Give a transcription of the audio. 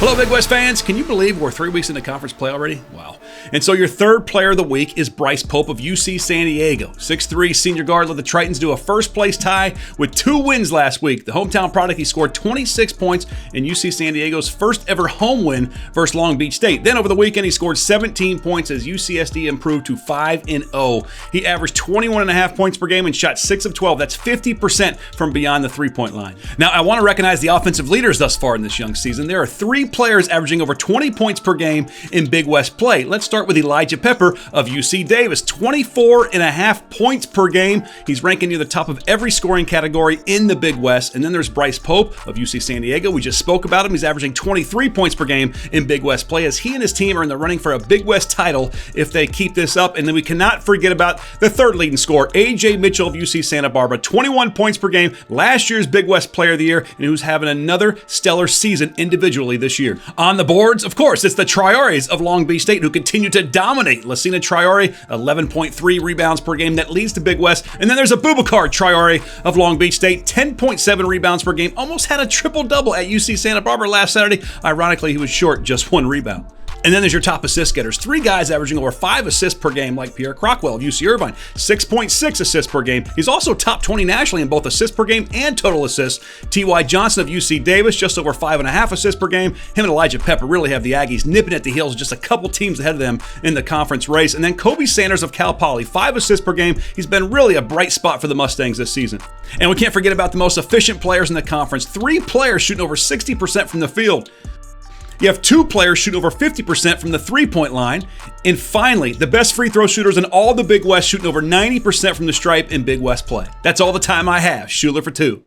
Hello, Big West fans. Can you believe we're 3 weeks into conference play already? Wow. And so your third player of the week is Bryce Pope of UC San Diego. 6'3" senior guard led the Tritons to a first-place tie with 2 wins last week. The hometown product, he scored 26 points in UC San Diego's first-ever home win versus Long Beach State. Then over the weekend, he scored 17 points as UCSD improved to 5-0. He averaged 21.5 points per game and shot 6 of 12. That's 50% from beyond the three-point line. Now, I want to recognize the offensive leaders thus far in this young season. There are 3 players averaging over 20 points per game in Big West play. Let's start with Elijah Pepper of UC Davis, 24.5 points per game. He's ranking near the top of every scoring category in the Big West. And then there's Bryce Pope of UC San Diego. We just spoke about him. He's averaging 23 points per game in Big West play as he and his team are in the running for a Big West title if they keep this up. And then we cannot forget about the third leading scorer, AJ Mitchell of UC Santa Barbara, 21 points per game, last year's Big West Player of the Year, and who's having another stellar season individually this year. On the boards, of course, it's the Triaries of Long Beach State who continue to dominate. Lacina Triari, 11.3 rebounds per game. That leads to Big West. And then there's a Boubacar Triari of Long Beach State, 10.7 rebounds per game. Almost had a triple-double at UC Santa Barbara last Saturday. Ironically, he was short just 1 rebound. And then there's your top assist getters. 3 guys averaging over 5 assists per game, like Pierre Crockwell of UC Irvine, 6.6 assists per game. He's also top 20 nationally in both assists per game and total assists. T.Y. Johnson of UC Davis, just over 5.5 assists per game. Him and Elijah Pepper really have the Aggies nipping at the heels, just a couple teams ahead of them in the conference race. And then Kobe Sanders of Cal Poly, 5 assists per game. He's been really a bright spot for the Mustangs this season. And we can't forget about the most efficient players in the conference. 3 players shooting over 60% from the field. You have 2 players shooting over 50% from the three-point line. And finally, the best free throw shooters in all the Big West shooting over 90% from the stripe in Big West play. That's all the time I have. Schueler for 2.